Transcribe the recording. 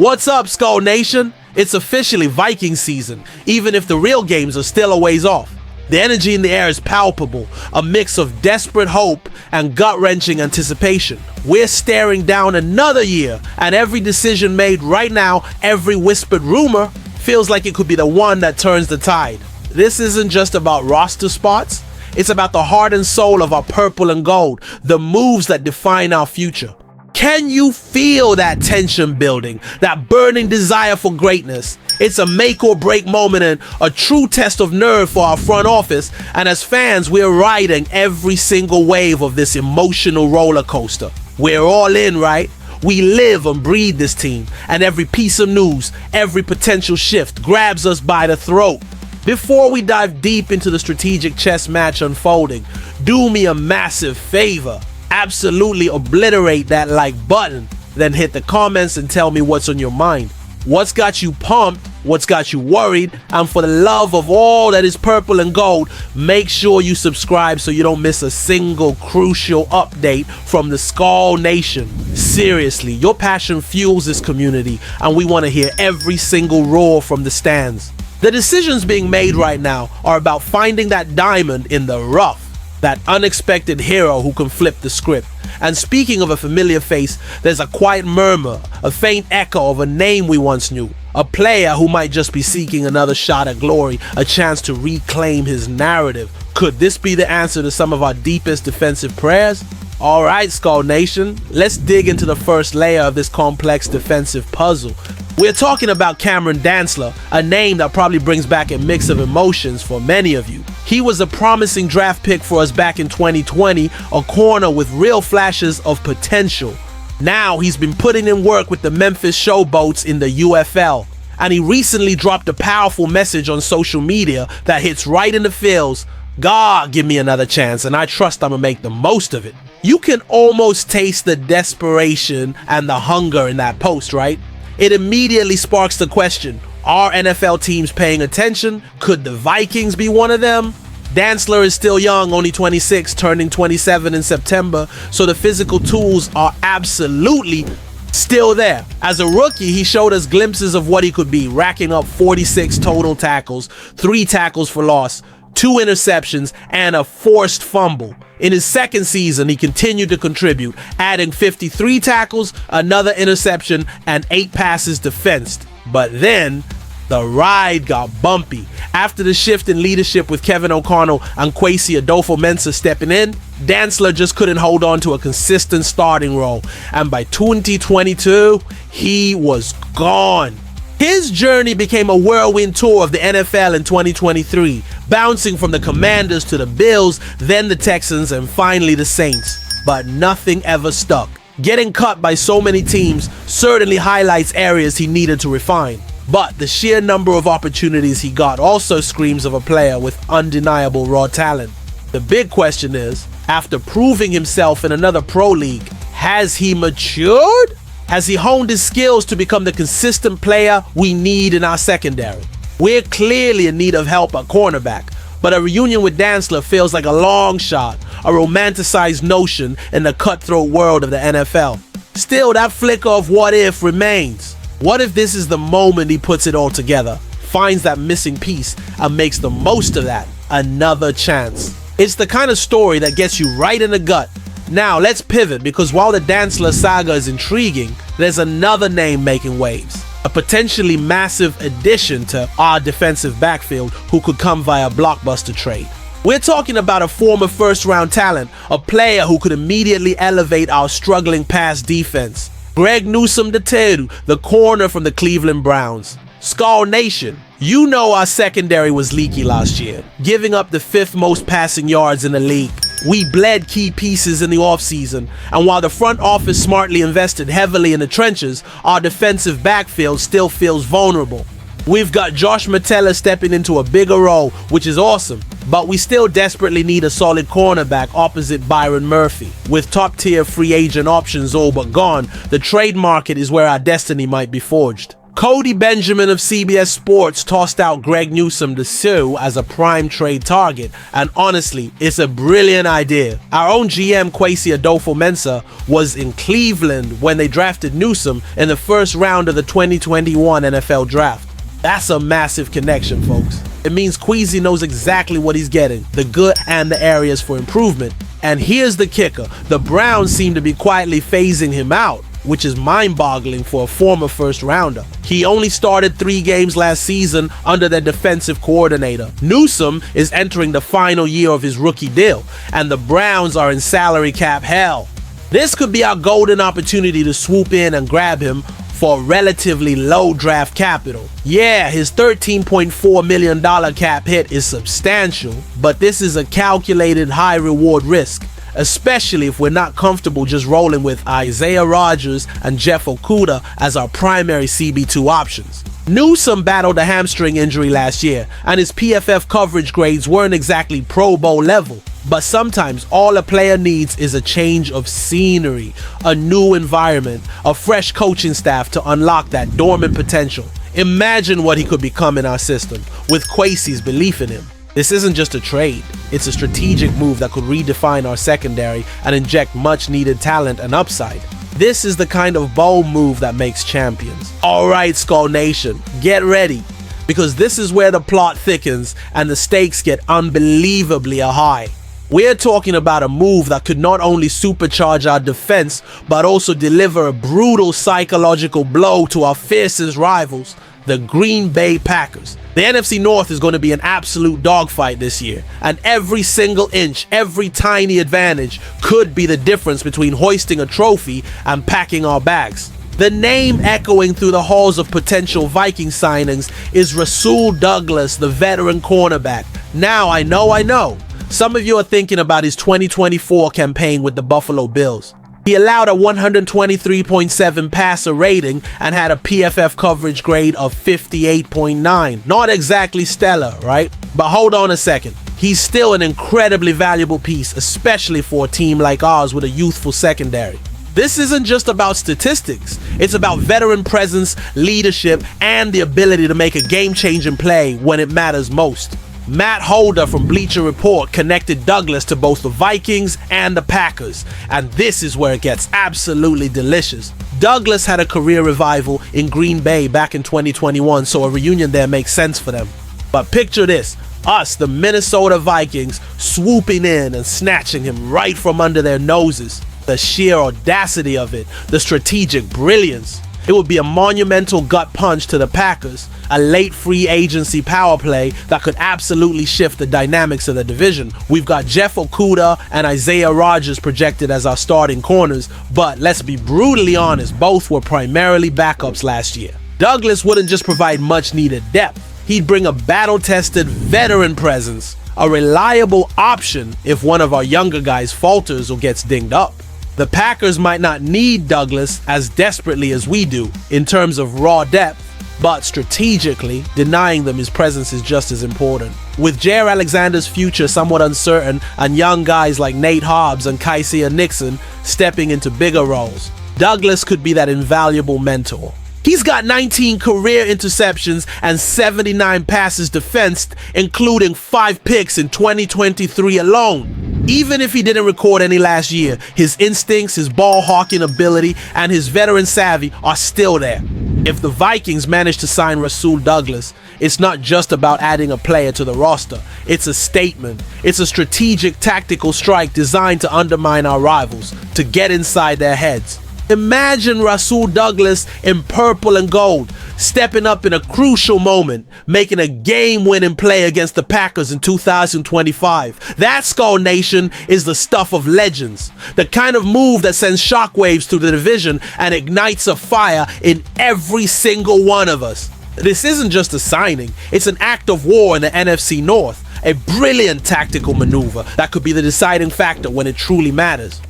What's up, Skull Nation? It's officially Viking season, even if the real games are still a ways off. The energy in the air is palpable, a mix of desperate hope and gut-wrenching anticipation. We're staring down another year, and every decision made right now, every whispered rumor, feels like it could be the one that turns the tide. This isn't just about roster spots, it's about the heart and soul of our purple and gold, the moves that define our future. Can you feel that tension building, that burning desire for greatness? It's a make or break moment and a true test of nerve for our front office, and as fans, we're riding every single wave of this emotional roller coaster. We're all in, right? We live and breathe this team, and every piece of news, every potential shift grabs us by the throat. Before we dive deep into the strategic chess match unfolding, do me a massive favor. Absolutely obliterate that like button, then hit the comments and tell me what's on your mind. What's got you pumped, what's got you worried, and for the love of all that is purple and gold, make sure you subscribe so you don't miss a single crucial update from the Skull Nation. Seriously, your passion fuels this community, and we want to hear every single roar from the stands. The decisions being made right now are about finding that diamond in the rough, that unexpected hero who can flip the script. And speaking of a familiar face, there's a quiet murmur, a faint echo of a name we once knew. A player who might just be seeking another shot at glory, a chance to reclaim his narrative. Could this be the answer to some of our deepest defensive prayers? Alright, Skull Nation, let's dig into the first layer of this complex defensive puzzle. We're talking about Cameron Dancler, a name that probably brings back a mix of emotions for many of you. He was a promising draft pick for us back in 2020, a corner with real flashes of potential. Now he's been putting in work with the Memphis Showboats in the UFL, and he recently dropped a powerful message on social media that hits right in the feels. God, give me another chance, and I trust I'm gonna make the most of it. You can almost taste the desperation and the hunger in that post, right? It immediately sparks the question, are NFL teams paying attention? Could the Vikings be one of them? Dancler is still young, only 26, turning 27 in September, so the physical tools are absolutely still there. As a rookie, he showed us glimpses of what he could be, racking up 46 total tackles, 3 tackles for loss, 2 interceptions, and a forced fumble. In his second season, he continued to contribute, adding 53 tackles, another interception, and 8 passes defensed. But then, the ride got bumpy. After the shift in leadership with Kevin O'Connell and Kwesi Adolfo-Mensah stepping in, Dancler just couldn't hold on to a consistent starting role. And by 2022, he was gone. His journey became a whirlwind tour of the NFL in 2023, bouncing from the Commanders to the Bills, then the Texans, and finally the Saints. But nothing ever stuck. Getting cut by so many teams certainly highlights areas he needed to refine. But the sheer number of opportunities he got also screams of a player with undeniable raw talent. The big question is, after proving himself in another pro league, has he matured? Has he honed his skills to become the consistent player we need in our secondary? We're clearly in need of help at cornerback, but a reunion with Dancler feels like a long shot, a romanticized notion in the cutthroat world of the NFL. Still, that flicker of what if remains. What if this is the moment he puts it all together, finds that missing piece, and makes the most of that? Another chance. It's the kind of story that gets you right in the gut. Now let's pivot, because while the Dancler saga is intriguing, there's another name making waves. A potentially massive addition to our defensive backfield who could come via blockbuster trade. We're talking about a former first-round talent, a player who could immediately elevate our struggling pass defense. Greg Newsome the corner from the Cleveland Browns. Skull Nation, you know our secondary was leaky last year, giving up the 5th most passing yards in the league. We bled key pieces in the offseason, and while the front office smartly invested heavily in the trenches, our defensive backfield still feels vulnerable. We've got Josh Metella stepping into a bigger role, which is awesome, but we still desperately need a solid cornerback opposite Byron Murphy. With top-tier free agent options all but gone, the trade market is where our destiny might be forged. Cody Benjamin of CBS Sports tossed out Greg Newsome to Sioux as a prime trade target, and honestly, it's a brilliant idea. Our own GM Kwesi Adolfo-Mensah was in Cleveland when they drafted Newsome in the first round of the 2021 NFL Draft. That's a massive connection, folks. It means Kwesi knows exactly what he's getting, the good and the areas for improvement. And here's the kicker, the Browns seem to be quietly phasing him out, which is mind-boggling for a former first-rounder. He only started 3 games last season under their defensive coordinator. Newsome is entering the final year of his rookie deal, and the Browns are in salary cap hell. This could be our golden opportunity to swoop in and grab him for relatively low draft capital. Yeah, his $13.4 million cap hit is substantial, but this is a calculated high reward risk, especially if we're not comfortable just rolling with Isaiah Rodgers and Jeff Okudah as our primary CB2 options. Newsome battled a hamstring injury last year, and his PFF coverage grades weren't exactly Pro Bowl level. But sometimes all a player needs is a change of scenery, a new environment, a fresh coaching staff to unlock that dormant potential. Imagine what he could become in our system with Kwesi's belief in him. This isn't just a trade, it's a strategic move that could redefine our secondary and inject much needed talent and upside. This is the kind of bold move that makes champions. Alright, Skull Nation, get ready, because this is where the plot thickens and the stakes get unbelievably high. We're talking about a move that could not only supercharge our defense, but also deliver a brutal psychological blow to our fiercest rivals, the Green Bay Packers. The NFC North is going to be an absolute dogfight this year, and every single inch, every tiny advantage could be the difference between hoisting a trophy and packing our bags. The name echoing through the halls of potential Viking signings is Rasul Douglas, the veteran cornerback. Now, I know, some of you are thinking about his 2024 campaign with the Buffalo Bills. He allowed a 123.7 passer rating and had a PFF coverage grade of 58.9. Not exactly stellar, right? But hold on a second. He's still an incredibly valuable piece, especially for a team like ours with a youthful secondary. This isn't just about statistics. It's about veteran presence, leadership, and the ability to make a game-changing play when it matters most. Matt Holder from Bleacher Report connected Douglas to both the Vikings and the Packers, and this is where it gets absolutely delicious. Douglas had a career revival in Green Bay back in 2021, so a reunion there makes sense for them. But picture this, us, the Minnesota Vikings, swooping in and snatching him right from under their noses. The sheer audacity of it, the strategic brilliance. It would be a monumental gut punch to the Packers, a late free agency power play that could absolutely shift the dynamics of the division. We've got Jeff Okudah and Isaiah Rodgers projected as our starting corners, but let's be brutally honest, both were primarily backups last year. Douglas wouldn't just provide much needed depth, he'd bring a battle-tested veteran presence, a reliable option if one of our younger guys falters or gets dinged up. The Packers might not need Douglas as desperately as we do in terms of raw depth, but strategically, denying them his presence is just as important. With Jair Alexander's future somewhat uncertain and young guys like Nate Hobbs and Kysea Nixon stepping into bigger roles, Douglas could be that invaluable mentor. He's got 19 career interceptions and 79 passes defensed, including 5 picks in 2023 alone. Even if he didn't record any last year, his instincts, his ball hawking ability, and his veteran savvy are still there. If the Vikings manage to sign Rasul Douglas, it's not just about adding a player to the roster. It's a statement. It's a strategic tactical strike designed to undermine our rivals, to get inside their heads. Imagine Rasul Douglas in purple and gold, stepping up in a crucial moment, making a game-winning play against the Packers in 2025. That, Skull Nation, is the stuff of legends. The kind of move that sends shockwaves through the division and ignites a fire in every single one of us. This isn't just a signing, it's an act of war in the NFC North. A brilliant tactical maneuver that could be the deciding factor when it truly matters.